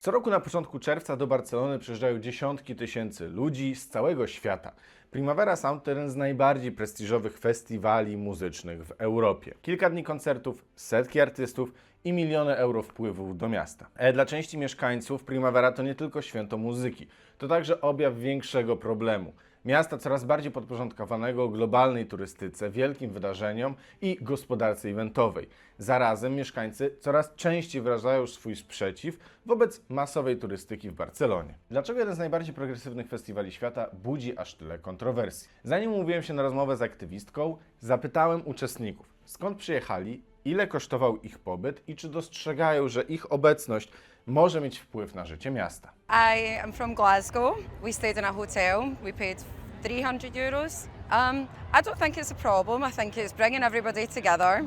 Co roku na początku czerwca do Barcelony przyjeżdżają dziesiątki tysięcy ludzi z całego świata. Primavera Sound to jeden z najbardziej prestiżowych festiwali muzycznych w Europie. Kilka dni koncertów, setki artystów i miliony euro wpływów do miasta. Dla części mieszkańców Primavera to nie tylko święto muzyki, to także objaw większego problemu. Miasta coraz bardziej podporządkowanego globalnej turystyce, wielkim wydarzeniom i gospodarce eventowej. Zarazem mieszkańcy coraz częściej wyrażają swój sprzeciw wobec masowej turystyki w Barcelonie. Dlaczego jeden z najbardziej progresywnych festiwali świata budzi aż tyle kontrowersji? Zanim umówiłem się na rozmowę z aktywistką, zapytałem uczestników, skąd przyjechali, ile kosztował ich pobyt i czy dostrzegają, że ich obecność może mieć wpływ na życie miasta. I am from Glasgow. We stayed in a hotel. We paid €300. I don't think it's a problem. I think it's bringing everybody together.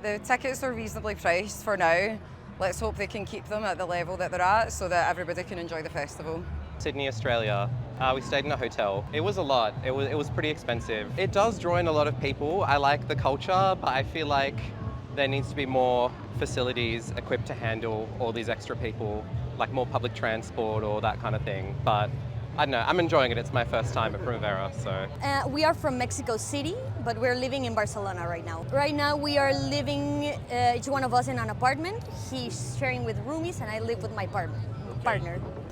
The tickets are reasonably priced for now. Let's hope they can keep them at the level that they're at so that everybody can enjoy the festival. Sydney, Australia. We stayed in a hotel. It was a lot. It was pretty expensive. It does draw in a lot of people. I like the culture, but I feel like there needs to be more facilities equipped to handle all these extra people, like more public transport or that kind of thing. But I don't know, I'm enjoying it. It's my first time at Primavera, so. We are from Mexico City, but we're living in Barcelona right now. Right now we are living, each one of us in an apartment. He's sharing with roomies and I live with my partner.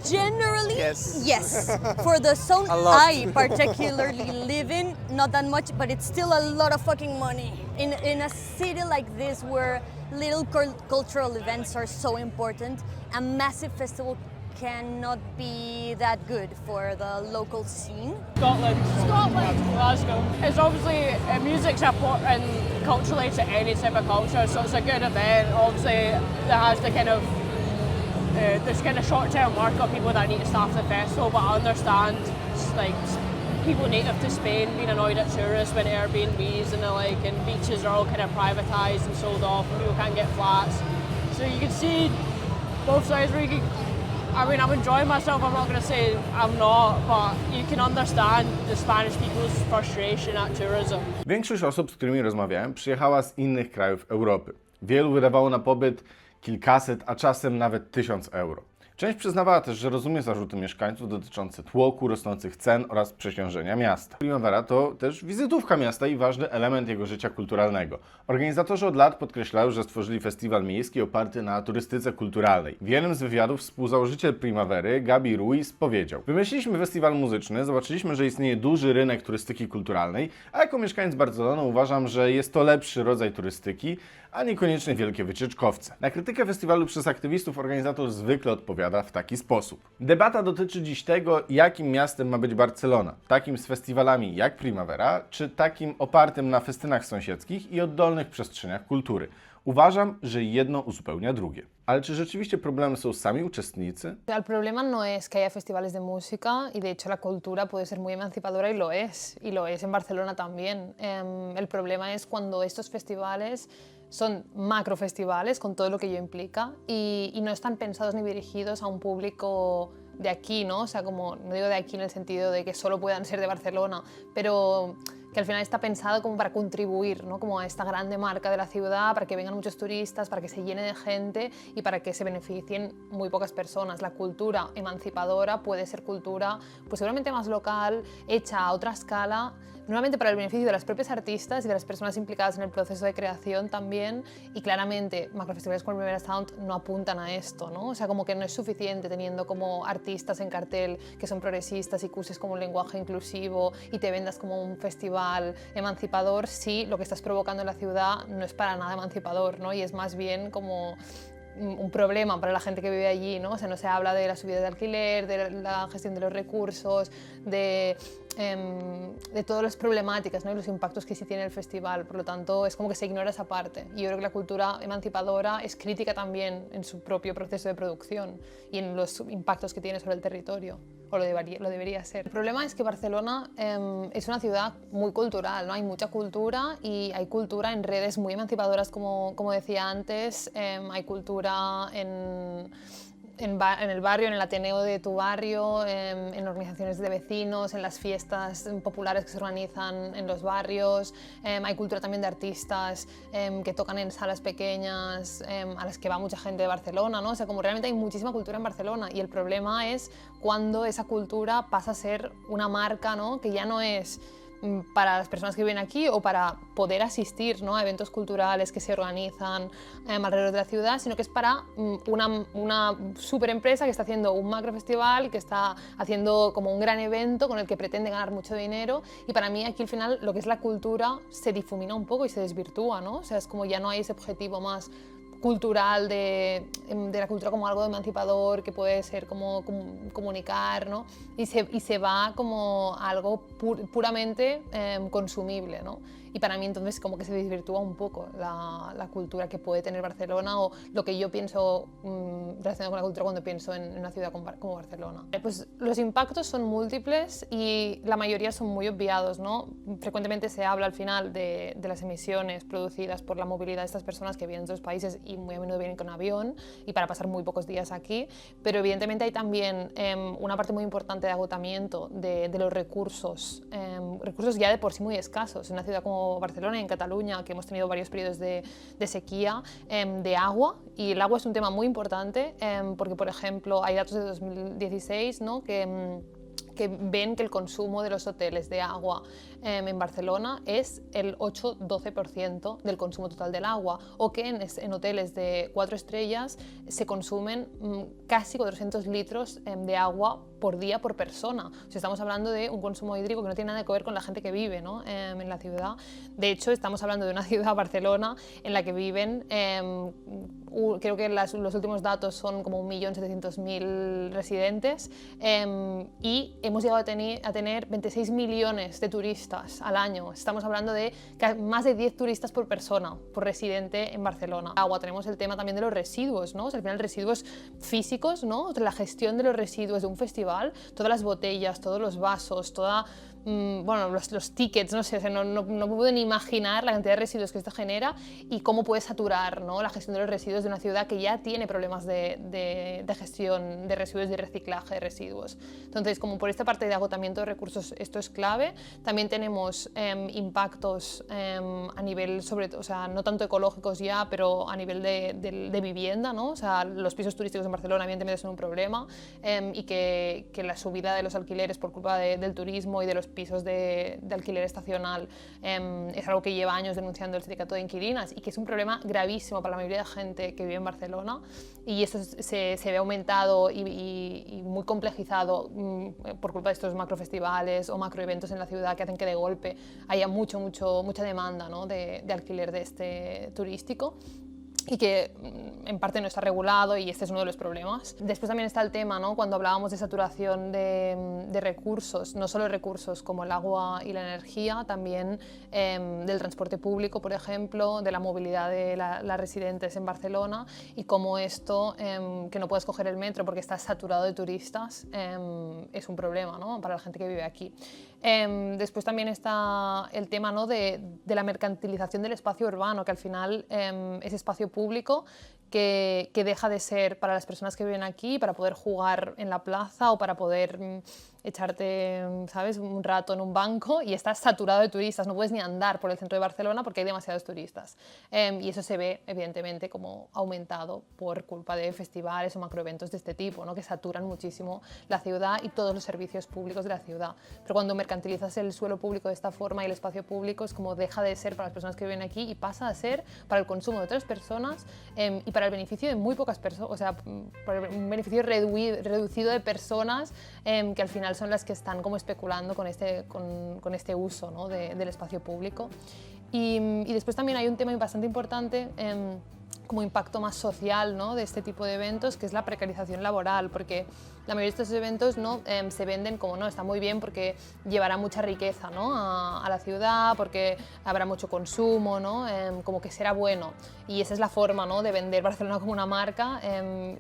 Generally, yes. For the zone I particularly live in, not that much, but it's still a lot of fucking money. In a city like this where little cultural events are so important, a massive festival cannot be that good for the local scene. Scotland, Glasgow. It's obviously music's important culturally to any type of culture, so it's a good event. Obviously, that has the kind of there's kind of short-term markup people that need to staff the festival, but I understand like people native to Spain being annoyed at tourists when Airbnbs and the like and beaches are all kind of privatised and sold off and people can't get flats. So you can see both sides where you can, I mean, I'm enjoying myself, I'm not going to say I'm not, but you can understand the Spanish people's frustration at tourism. Większość osób, z którymi rozmawiałem, przyjechała z innych krajów Europy. Wielu wydawało na pobyt kilkaset, a czasem nawet 1000 euro. Część przyznawała też, że rozumie zarzuty mieszkańców dotyczące tłoku, rosnących cen oraz przeciążenia miasta. Primavera to też wizytówka miasta i ważny element jego życia kulturalnego. Organizatorzy od lat podkreślają, że stworzyli festiwal miejski oparty na turystyce kulturalnej. W jednym z wywiadów współzałożyciel Primavery, Gabi Ruiz, powiedział: wymyśliliśmy festiwal muzyczny, zobaczyliśmy, że istnieje duży rynek turystyki kulturalnej, a jako mieszkaniec Barcelony uważam, że jest to lepszy rodzaj turystyki, a niekoniecznie wielkie wycieczkowce. Na krytykę festiwalu przez aktywistów organizator zwykle odpowiada w taki sposób. Debata dotyczy dziś tego, jakim miastem ma być Barcelona. Takim z festiwalami jak Primavera, czy takim opartym na festynach sąsiedzkich i oddolnych przestrzeniach kultury. Uważam, że jedno uzupełnia drugie. Ale czy rzeczywiście problemem są sami uczestnicy? El problema no es que haya festivales de música y de hecho la cultura puede ser muy emancipadora y lo es en Barcelona también. El problema es cuando estos festivales son macrofestivales con todo lo que ello implica y no están pensados ni dirigidos a un público de aquí, ¿no? O sea, como, no digo de aquí en el sentido de que solo puedan ser de Barcelona, pero que al final está pensado como para contribuir, ¿no? Como a esta grande marca de la ciudad, para que vengan muchos turistas, para que se llene de gente y para que se beneficien muy pocas personas. La cultura emancipadora puede ser cultura pues seguramente más local, hecha a otra escala, normalmente para el beneficio de las propias artistas y de las personas implicadas en el proceso de creación también, y claramente macrofestivales como el Primavera Sound no apuntan a esto, ¿no? O sea, como que no es suficiente teniendo como artistas en cartel que son progresistas y que uses como un lenguaje inclusivo y te vendas como un festival emancipador si lo que estás provocando en la ciudad no es para nada emancipador, ¿no? Y es más bien como un problema para la gente que vive allí, ¿no? O sea, no se habla de la subida de alquiler, de la gestión de los recursos, de todas las problemáticas, ¿no? Y los impactos que sí tiene el festival. Por lo tanto, es como que se ignora esa parte. Y yo creo que la cultura emancipadora es crítica también en su propio proceso de producción y en los impactos que tiene sobre el territorio. O lo debería ser. El problema es que Barcelona es una ciudad muy cultural, ¿no? Hay mucha cultura y hay cultura en redes muy emancipadoras, como decía antes, hay cultura en en el barrio, en el Ateneo de tu barrio, en organizaciones de vecinos, en las fiestas populares que se organizan en los barrios. Hay cultura también de artistas que tocan en salas pequeñas, a las que va mucha gente de Barcelona, ¿no? O sea, como realmente hay muchísima cultura en Barcelona, y el problema es cuando esa cultura pasa a ser una marca, ¿no? Que ya no es para las personas que viven aquí o para poder asistir, ¿no?, a eventos culturales que se organizan alrededor de la ciudad, sino que es para una super empresa que está haciendo un macro festival, que está haciendo como un gran evento con el que pretende ganar mucho dinero. Y para mí aquí al final lo que es la cultura se difumina un poco y se desvirtúa, ¿no? O sea, es como ya no hay ese objetivo más cultural de la cultura como algo emancipador que puede ser como comunicar, ¿no? Y se va como algo puramente consumible, ¿no? Y para mí entonces como que se desvirtúa un poco la cultura que puede tener Barcelona, o lo que yo pienso relacionado con la cultura cuando pienso en una ciudad como Barcelona. Pues los impactos son múltiples y la mayoría son muy obviados, ¿no? Frecuentemente se habla al final de las emisiones producidas por la movilidad de estas personas que vienen de otros países y muy a menudo vienen con avión y para pasar muy pocos días aquí, pero evidentemente hay también una parte muy importante de agotamiento de los recursos, recursos ya de por sí muy escasos en una ciudad como Barcelona y en Cataluña, que hemos tenido varios periodos de sequía, de agua, y el agua es un tema muy importante porque, por ejemplo, hay datos de 2016, ¿no?, que ven que el consumo de los hoteles de agua en Barcelona es el 8-12% del consumo total del agua, o que en hoteles de 4 estrellas se consumen casi 400 litros de agua por día por persona. O sea, estamos hablando de un consumo hídrico que no tiene nada que ver con la gente que vive, ¿no?, en la ciudad. De hecho, estamos hablando de una ciudad, Barcelona, en la que viven, creo que los últimos datos son como 1.700.000 residentes, y hemos llegado a tener 26 millones de turistas al año. Estamos hablando de más de 10 turistas por persona, por residente en Barcelona. Agua, tenemos el tema también de los residuos, ¿no? O sea, al final residuos físicos, ¿no? O sea, la gestión de los residuos de un festival, todas las botellas, todos los vasos, bueno, los tickets, no sé, o sea, no me puedo ni imaginar la cantidad de residuos que esto genera y cómo puede saturar, ¿no?, la gestión de los residuos de una ciudad que ya tiene problemas de gestión de residuos y de reciclaje de residuos. Entonces, como por esta parte de agotamiento de recursos, esto es clave. También tenemos impactos a nivel, o sea, no tanto ecológicos ya, pero a nivel de vivienda, ¿no? O sea, los pisos turísticos en Barcelona evidentemente son un problema, y que la subida de los alquileres por culpa del turismo y de los pisos de alquiler estacional es algo que lleva años denunciando el sindicato de inquilinas y que es un problema gravísimo para la mayoría de gente que vive en Barcelona, y esto se ve aumentado y muy complejizado por culpa de estos macrofestivales o macroeventos en la ciudad que hacen que de golpe haya mucha demanda, ¿no?, de alquiler de este turístico, y que en parte no está regulado, y este es uno de los problemas. Después también está el tema, ¿no?, cuando hablábamos de saturación de recursos, no solo recursos como el agua y la energía, también del transporte público, por ejemplo, de la movilidad de las residentes en Barcelona, y cómo esto, que no puedes coger el metro porque está saturado de turistas, es un problema, ¿no?, para la gente que vive aquí. Después también está el tema, ¿no?, de la mercantilización del espacio urbano, que al final ese espacio público que deja de ser para las personas que viven aquí, para poder jugar en la plaza o para poder echarte, ¿sabes?, un rato en un banco, y estás saturado de turistas, no puedes ni andar por el centro de Barcelona porque hay demasiados turistas. Y eso se ve, evidentemente, como aumentado por culpa de festivales o macroeventos de este tipo, ¿no?, que saturan muchísimo la ciudad y todos los servicios públicos de la ciudad. Pero cuando mercantilizas el suelo público de esta forma y el espacio público, es como deja de ser para las personas que viven aquí y pasa a ser para el consumo de otras personas y para el beneficio de muy pocas personas, o sea, para un beneficio reducido de personas que al final son las que están como especulando con este uso, ¿no?, del espacio público. Y después también hay un tema bastante importante como impacto más social, ¿no?, de este tipo de eventos, que es la precarización laboral, porque la mayoría de estos eventos, ¿no?, se venden como, no, está muy bien porque llevará mucha riqueza, ¿no?, a la ciudad, porque habrá mucho consumo, ¿no?, como que será bueno, y esa es la forma, ¿no?, de vender Barcelona como una marca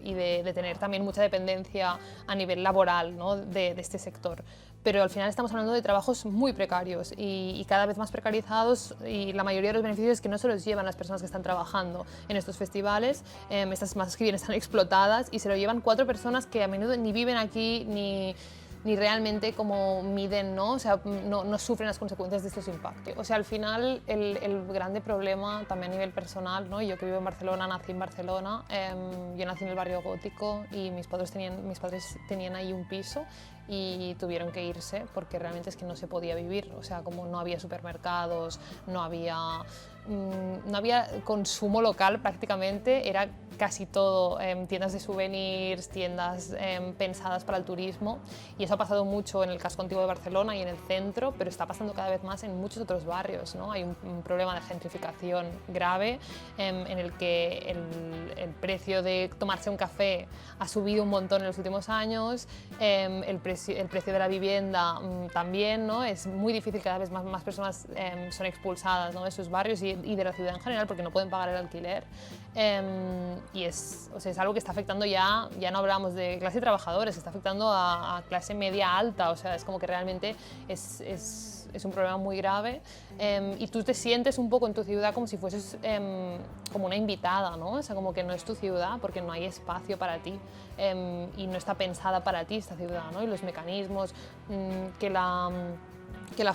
y de tener también mucha dependencia a nivel laboral, ¿no?, de este sector. Pero al final estamos hablando de trabajos muy precarios y cada vez más precarizados, y la mayoría de los beneficios que no se los llevan las personas que están trabajando en estos festivales, estas masas que vienen están explotadas y se lo llevan 4 personas que a menudo ni viven aquí ni realmente como miden, ¿no? O sea, no sufren las consecuencias de estos impactos. O sea, al final el grande problema también a nivel personal, ¿no? Yo que vivo en Barcelona, nací en Barcelona, yo nací en el barrio gótico y mis padres tenían ahí un piso y tuvieron que irse porque realmente es que no se podía vivir, o sea, como no había supermercados, no había consumo local prácticamente, era casi todo tiendas de souvenirs, tiendas pensadas para el turismo, y eso ha pasado mucho en el casco antiguo de Barcelona y en el centro, pero está pasando cada vez más en muchos otros barrios, ¿no? Hay un problema de gentrificación grave en el que el precio de tomarse un café ha subido un montón en los últimos años, el precio de la vivienda también, ¿no? Es muy difícil, cada vez más personas son expulsadas, ¿no? De sus barrios y de la ciudad en general porque no pueden pagar el alquiler. Y es algo que está afectando ya no hablamos de clase de trabajadores, está afectando a clase media alta, o sea, es como que realmente es un problema muy grave, y tú te sientes un poco en tu ciudad como si fueses como una invitada, ¿no? O sea, como que no es tu ciudad porque no hay espacio para ti, y no está pensada para ti esta ciudad, ¿no? Y los mecanismos que la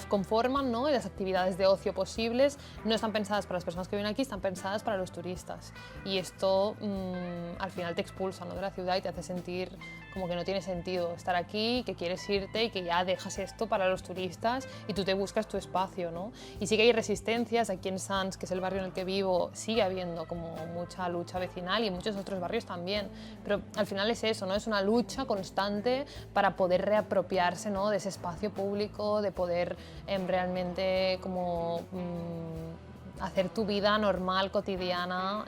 conforman, ¿no? Y las actividades de ocio posibles no están pensadas para las personas que viven aquí, están pensadas para los turistas. Y esto al final te expulsa, ¿no? De la ciudad y te hace sentir como que no tiene sentido estar aquí, que quieres irte y que ya dejas esto para los turistas y tú te buscas tu espacio, ¿no? Y sí que hay resistencias. Aquí en Sants, que es el barrio en el que vivo, sigue habiendo como mucha lucha vecinal y en muchos otros barrios también. Pero al final es eso, ¿no? Es una lucha constante para poder reapropiarse, ¿no? De ese espacio público, de poder realmente como hacer tu vida normal, cotidiana,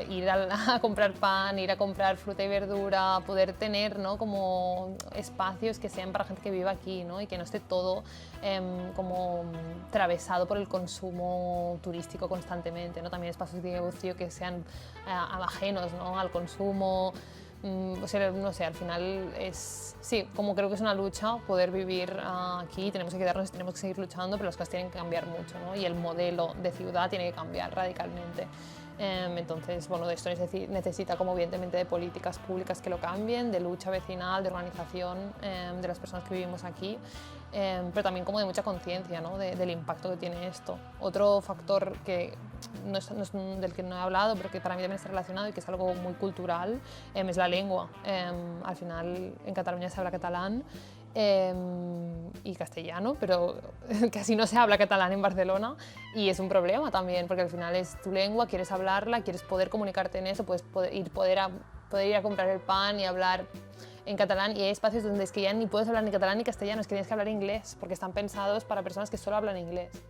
ir a comprar pan, ir a comprar fruta y verdura, poder tener, ¿no? Como espacios que sean para gente que vive aquí, ¿no? Y que no esté todo como atravesado por el consumo turístico constantemente, ¿no? También espacios de ocio que sean ajenos, ¿no? Al consumo. O sea, no sé, al final sí, como creo que es una lucha poder vivir aquí, tenemos que quedarnos, tenemos que seguir luchando, pero las cosas tienen que cambiar mucho, ¿no? Y el modelo de ciudad tiene que cambiar radicalmente. Entonces, bueno, de esto necesita como evidentemente de políticas públicas que lo cambien, de lucha vecinal, de organización de las personas que vivimos aquí, pero también como de mucha conciencia, ¿no? Del impacto que tiene esto. Otro factor que no es del que no he hablado, pero que para mí también está relacionado y que es algo muy cultural, es la lengua. Al final en Cataluña se habla catalán y castellano, pero casi no se habla catalán en Barcelona y es un problema también porque al final es tu lengua, quieres hablarla, quieres poder comunicarte en eso, puedes poder ir a comprar el pan y hablar en catalán, y hay espacios donde es que ya ni puedes hablar ni catalán ni castellano, es que tienes que hablar inglés porque están pensados para personas que solo hablan inglés.